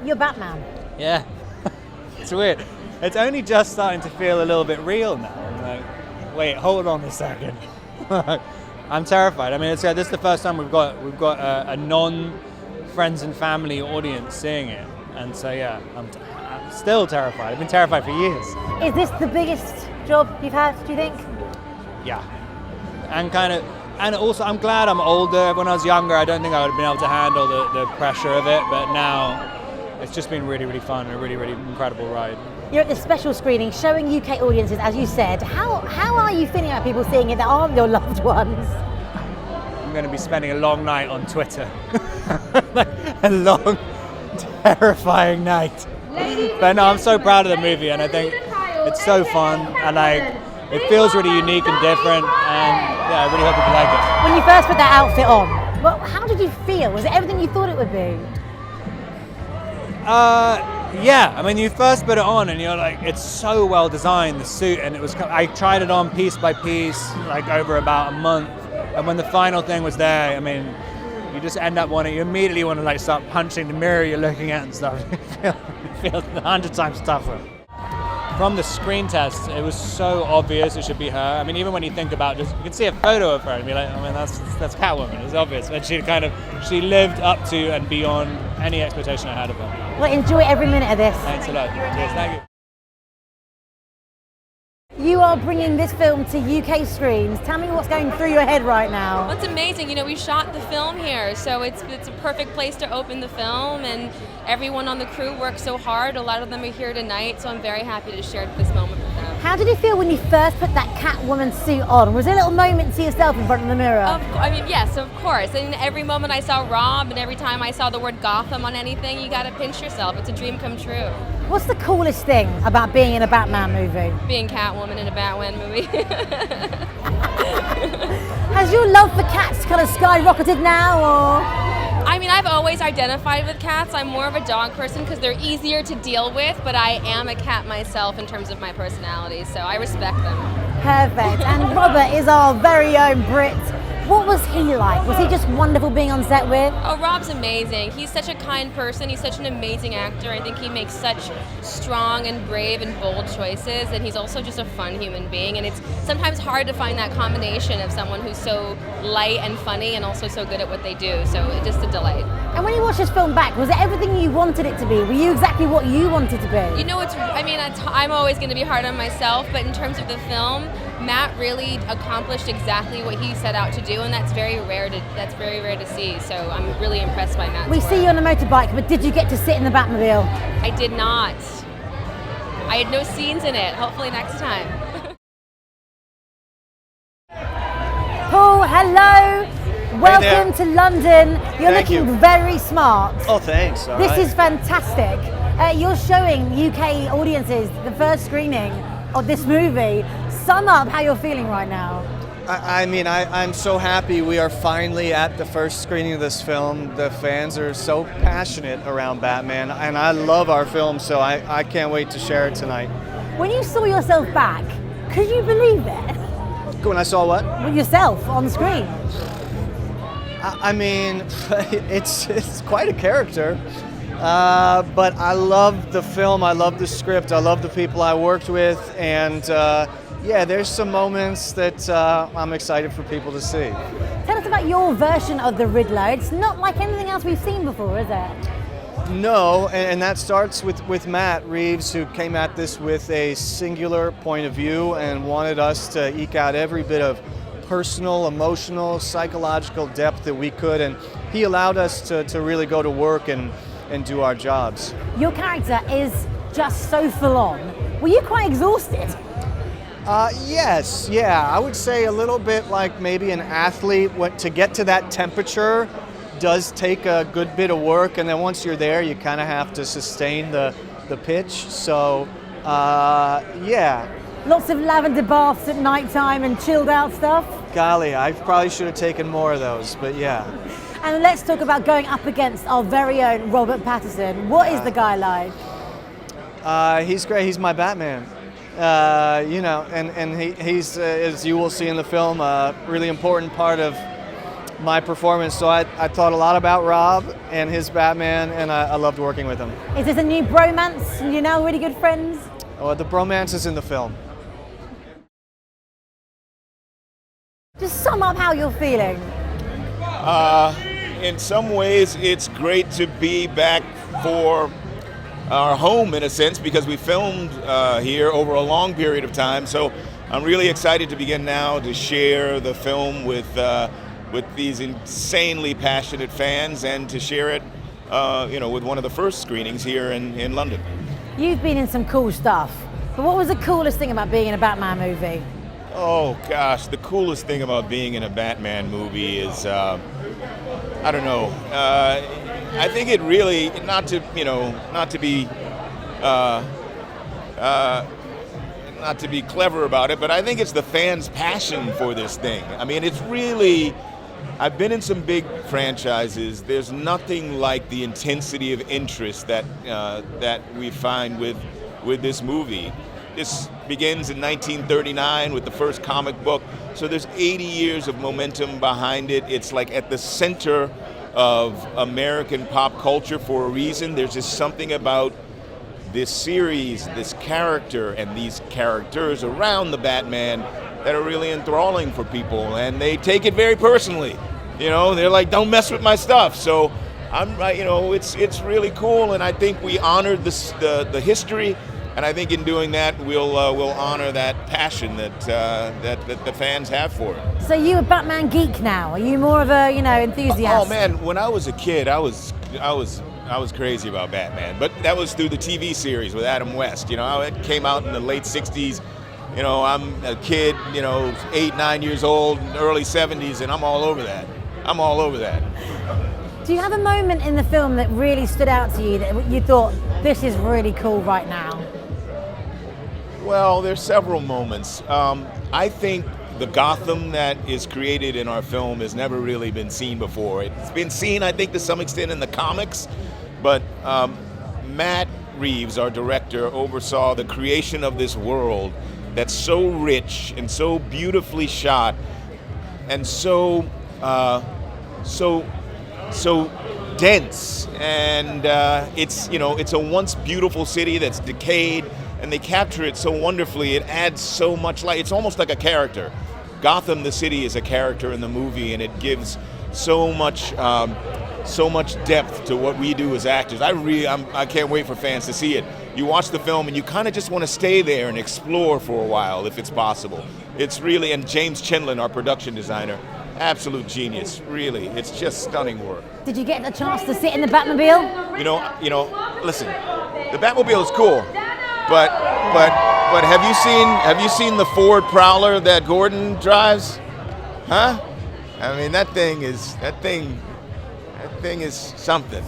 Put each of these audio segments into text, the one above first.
You're Batman. Yeah, it's weird. It's only just starting to feel a little bit real now. I'm like, wait, hold on a second. I'm terrified. I mean, this is the first time we've got a non-friends and family audience seeing it, and so yeah, I'm still terrified. I've been terrified for years. Is this the biggest job you've had, do you think? Yeah, and also I'm glad I'm older. When I was younger, I don't think I would have been able to handle the pressure of it, but now it's just been really, really fun and a really, really incredible ride. You're at this special screening showing UK audiences, as you said. How are you feeling about people seeing it that aren't your loved ones? I'm going to be spending a long night on Twitter. A long, terrifying night. But no, I'm so proud of the movie, and I think it's so fun, and it feels really unique and different, and yeah, I really hope people like it. When you first put that outfit on, well, how did you feel? Was it everything you thought it would be? Yeah, I mean, you first put it on and you're like, it's so well designed, the suit, and I tried it on piece by piece, like over about a month, and when the final thing was there, I mean, you just end up you immediately want to like start punching the mirror you're looking at and stuff. It feels 100 times tougher. From the screen test, it was so obvious it should be her. I mean, even when you think about you can see a photo of her and be like, I mean, that's Catwoman, it's obvious. And she lived up to and beyond any expectation I had of her. Well, enjoy every minute of this. Thanks a lot. Cheers, thank you. You are bringing this film to UK screens. Tell me what's going through your head right now. Well, it's amazing. You know, we shot the film here, so it's a perfect place to open the film, and everyone on the crew worked so hard. A lot of them are here tonight, so I'm very happy to share this moment with them. How did you feel when you first put that Catwoman suit on? Was it a little moment to see yourself in front of the mirror? I mean, yes, of course. And every moment I saw Rob, and every time I saw the word Gotham on anything, you got to pinch yourself. It's a dream come true. What's the coolest thing about being in a Batman movie? Being Catwoman in a Batman movie. Has your love for cats kind of skyrocketed now, or? I mean, I've always identified with cats. I'm more of a dog person because they're easier to deal with, but I am a cat myself in terms of my personality, so I respect them. Perfect. And Robert is our very own Brit. What was he like? Was he just wonderful being on set with? Oh, Rob's amazing. He's such a kind person. He's such an amazing actor. I think he makes such strong and brave and bold choices, and he's also just a fun human being. And it's sometimes hard to find that combination of someone who's so light and funny and also so good at what they do. So it's just a delight. And when you watch this film back, was it everything you wanted it to be? Were you exactly what you wanted to be? You know, I'm always going to be hard on myself, but in terms of the film, Matt really accomplished exactly what he set out to do, and that's very rare to see. So I'm really impressed by Matt's We see you on a motorbike, but did you get to sit in the Batmobile? I did not. I had no scenes in it. Hopefully next time. Paul, hello. Welcome to London. You're looking very smart. Oh, thanks. This is fantastic. You're showing UK audiences the first screening of this movie. Sum up how you're feeling right now. I mean, I'm so happy we are finally at the first screening of this film. The fans are so passionate around Batman, and I love our film, so I can't wait to share it tonight. When you saw yourself back, could you believe it? When I saw what? With yourself on the screen. I mean, it's quite a character. But I love the film, I love the script, I love the people I worked with, and yeah, there's some moments that I'm excited for people to see. Tell us about your version of the Riddler. It's not like anything else we've seen before, is it? No, and that starts with Matt Reeves, who came at this with a singular point of view and wanted us to eke out every bit of personal, emotional, psychological depth that we could, and he allowed us to really go to work and do our jobs. Your character is just so full on. Were you quite exhausted? Yes, yeah. I would say a little bit like maybe an athlete, to get to that temperature does take a good bit of work, and then once you're there, you kind of have to sustain the pitch. So, yeah. Lots of lavender baths at night time and chilled out stuff? Golly, I probably should have taken more of those, but yeah. And let's talk about going up against our very own Robert Pattinson. What is the guy like? He's great. He's my Batman. You know, and he's, as you will see in the film, a really important part of my performance. So I thought a lot about Rob and his Batman, and I loved working with him. Is this a new bromance? You're now really good friends? Oh, the bromance is in the film. Just sum up how you're feeling. In some ways, it's great to be back for our home, in a sense, because we filmed here over a long period of time. So I'm really excited to begin now to share the film with these insanely passionate fans, and to share it, you know, with one of the first screenings here in London. You've been in some cool stuff, but what was the coolest thing about being in a Batman movie? Oh gosh, the coolest thing about being in a Batman movie is, I don't know. I think it really, not to be clever about it, but I think it's the fans' passion for this thing. I mean, it's really, I've been in some big franchises. There's nothing like the intensity of interest that we find with this movie. This begins in 1939 with the first comic book, so there's 80 years of momentum behind it. It's like at the center of American pop culture for a reason. There's just something about this series, this character, and these characters around the Batman that are really enthralling for people, and they take it very personally. You know, they're like, "Don't mess with my stuff." So you know, it's really cool, and I think we honored the history. And I think in doing that, we'll honor that passion that the fans have for it. So you a Batman geek now? Are you more of a enthusiast? Oh man, when I was a kid, I was crazy about Batman, but that was through the TV series with Adam West. You know, it came out in the late '60s. You know, I'm a kid, 8, 9 years old, early '70s, and I'm all over that. Do you have a moment in the film that really stood out to you that you thought, this is really cool right now? Well, there's several moments. I think the Gotham that is created in our film has never really been seen before. It's been seen, I think, to some extent in the comics, but Matt Reeves, our director, oversaw the creation of this world that's so rich and so beautifully shot and so dense. And it's a once beautiful city that's decayed, and they capture it so wonderfully. It adds so much light. It's almost like a character. Gotham, the city, is a character in the movie, and it gives so much depth to what we do as actors. I can't wait for fans to see it. You watch the film, and you kind of just want to stay there and explore for a while, if it's possible. It's really, and James Chinlin, our production designer, absolute genius. Really, it's just stunning work. Did you get the chance to sit in the Batmobile? Listen, the Batmobile is cool. But have you seen the Ford Prowler that Gordon drives? Huh? I mean, that thing is something.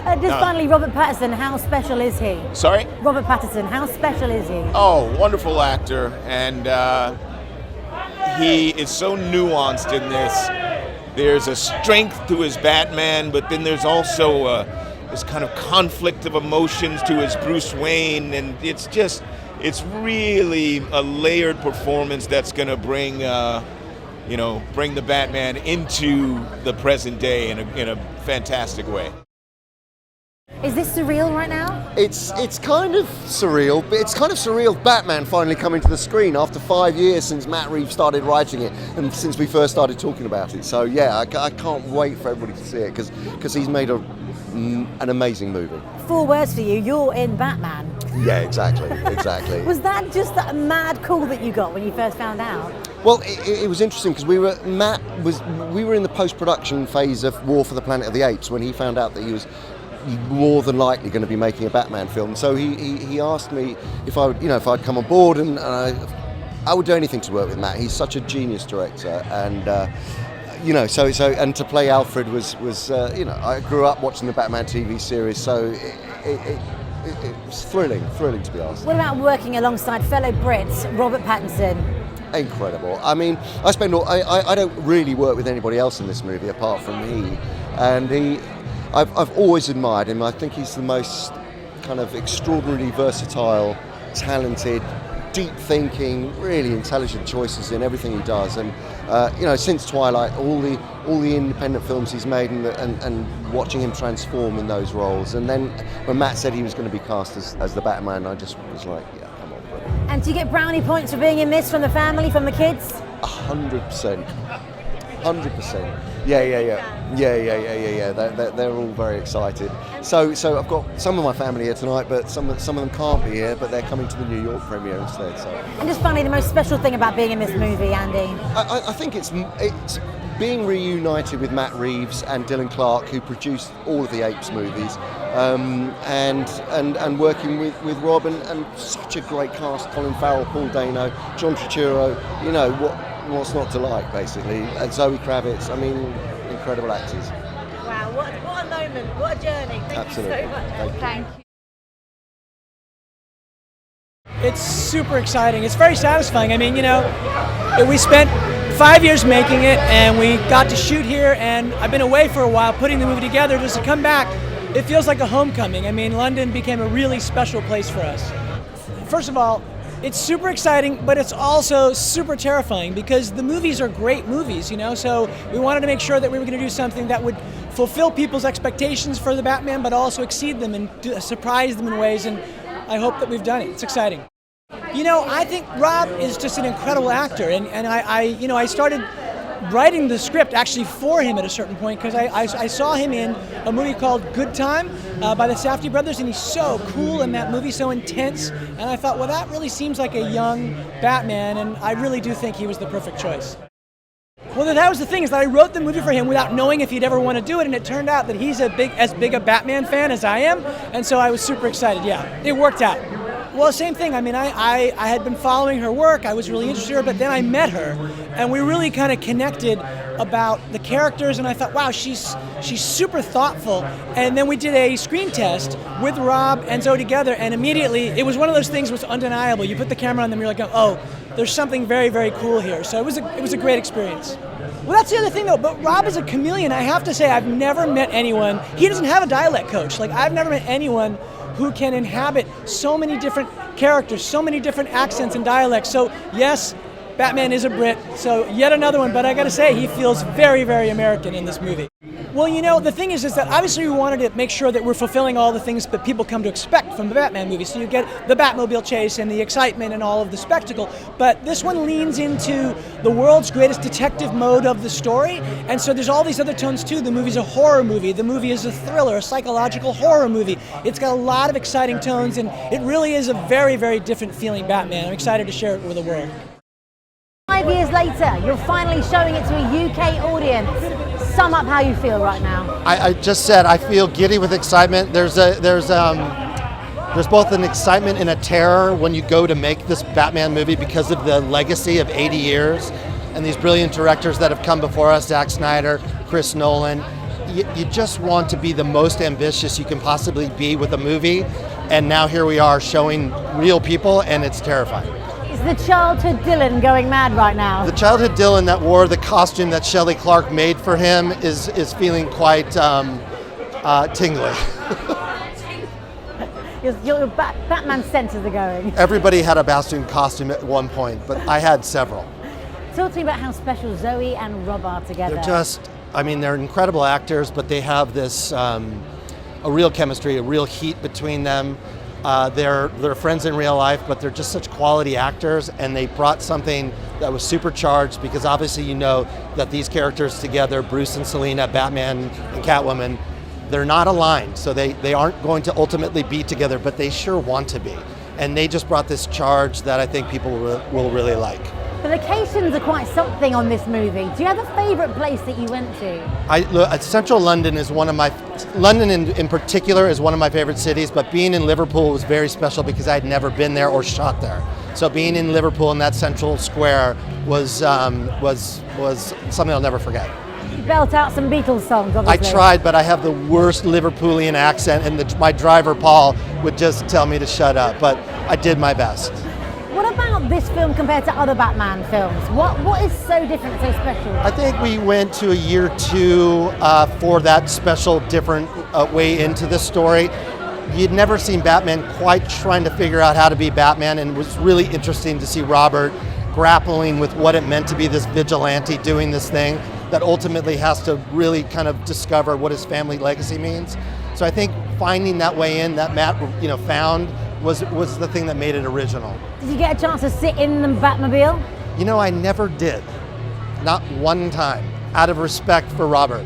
Finally, Robert Pattinson, how special is he? Sorry? Robert Pattinson, how special is he? Oh, wonderful actor, and he is so nuanced in this. There's a strength to his Batman, but then there's also this kind of conflict of emotions to his Bruce Wayne, and it's really a layered performance that's going to bring the Batman into the present day in a fantastic way. Is this surreal right now? It's kind of surreal, but it's kind of surreal Batman finally coming to the screen after 5 years since Matt Reeves started writing it and since we first started talking about it. So yeah, I can't wait for everybody to see it because he's made an amazing movie. 4 words for you, you're in Batman. Yeah, exactly. Was that just that mad call that you got when you first found out? Well, it was interesting because we were in the post-production phase of War for the Planet of the Apes when he found out that he was more than likely going to be making a Batman film. So he asked me if I'd come on board, and I would do anything to work with Matt. He's such a genius director, and so to play Alfred was I grew up watching the Batman TV series, so it was thrilling to be asked. What about working alongside fellow Brits, Robert Pattinson? Incredible. I mean, I don't really work with anybody else in this movie apart from he, and I've always admired him. I think he's the most kind of extraordinarily versatile, talented, deep-thinking, really intelligent choices in everything he does. And since Twilight, all the independent films he's made, and watching him transform in those roles. And then when Matt said he was going to be cast as the Batman, I just was like, yeah, come on, bro. And do you get brownie points for being in this from the family, from the kids? 100%. 100%. Yeah. They're all very excited. So I've got some of my family here tonight, but some of them can't be here, but they're coming to the New York premiere instead. So. And just finally, the most special thing about being in this movie, Andy? I think it's being reunited with Matt Reeves and Dylan Clark, who produced all of the Apes movies, and working with Rob and such a great cast: Colin Farrell, Paul Dano, John Turturro. What's not to like, basically, and Zoe Kravitz. I mean, incredible actors. Wow, what a moment, what a journey. Thank Absolutely. you so much. Thank you. It's super exciting. It's very satisfying. I mean, we spent 5 years making it, and we got to shoot here, and I've been away for a while putting the movie together. Just to come back, it feels like a homecoming. I mean, London became a really special place for us. First of all, it's super exciting, but it's also super terrifying because the movies are great movies, so we wanted to make sure that we were going to do something that would fulfill people's expectations for the Batman, but also exceed them and surprise them in ways, and I hope that we've done it. It's exciting. I think Rob is just an incredible actor, and I started writing the script actually for him at a certain point because I saw him in a movie called Good Time by the Safdie brothers, and he's so cool in that movie, so intense, and I thought, well, that really seems like a young Batman, and I really do think he was the perfect choice. Well, that was the thing, is that I wrote the movie for him without knowing if he'd ever want to do it, and it turned out that he's as big a Batman fan as I am, and so I was super excited. Yeah, it worked out. Well, same thing. I mean, I had been following her work. I was really interested in her, but then I met her, and we really kind of connected about the characters, and I thought, wow, she's super thoughtful. And then we did a screen test with Rob and Zoe together, and immediately, it was one of those things that was undeniable. You put the camera on them, you're like, oh, there's something very, very cool here. So it was a great experience. Well, that's the other thing, though. But Rob is a chameleon. I have to say, I've never met anyone. He doesn't have a dialect coach. Like, I've never met anyone who can inhabit so many different characters, so many different accents and dialects. So yes, Batman is a Brit, so yet another one, but I gotta say, he feels very, very American in this movie. Well, the thing is that obviously we wanted to make sure that we're fulfilling all the things that people come to expect from the Batman movie. So you get the Batmobile chase and the excitement and all of the spectacle, but this one leans into the world's greatest detective mode of the story, and so there's all these other tones too. The movie's a horror movie, the movie is a thriller, a psychological horror movie. It's got a lot of exciting tones, and it really is a very, very different feeling Batman. I'm excited to share it with the world. 5 years later, you're finally showing it to a UK audience. Sum up how you feel right now. I just said I feel giddy with excitement. There's both an excitement and a terror when you go to make this Batman movie because of the legacy of 80 years and these brilliant directors that have come before us, Zack Snyder, Chris Nolan. You just want to be the most ambitious you can possibly be with a movie, and now here we are showing real people, and it's terrifying. Is the childhood Dylan going mad right now? The childhood Dylan that wore the costume that Shelley Clark made for him is feeling quite tingly. Your Batman senses are going. Everybody had a Batman costume at one point, but I had several. Talk to me about how special Zoe and Rob are together. They're incredible actors, but they have this a real chemistry, a real heat between them. They're friends in real life, but they're just such quality actors, and they brought something that was supercharged because obviously you know that these characters together, Bruce and Selina, Batman and Catwoman, they're not aligned, so they aren't going to ultimately be together, but they sure want to be. And they just brought this charge that I think people will really like. The locations are quite something on this movie. Do you have a favourite place that you went to? Central London is London in particular is one of my favorite cities, but being in Liverpool was very special because I'd never been there or shot there. So being in Liverpool in that central square was something I'll never forget. You belt out some Beatles songs, obviously. I tried, but I have the worst Liverpoolian accent, and my driver, Paul, would just tell me to shut up, but I did my best. What about this film compared to other Batman films? What is so different, so special? I think we went to a year two for that special, different way into the story. You'd never seen Batman quite trying to figure out how to be Batman, and it was really interesting to see Robert grappling with what it meant to be this vigilante doing this thing that ultimately has to really kind of discover what his family legacy means. So I think finding that way in that Matt found was the thing that made it original. Did you get a chance to sit in the Batmobile? I never did. Not one time, out of respect for Robert.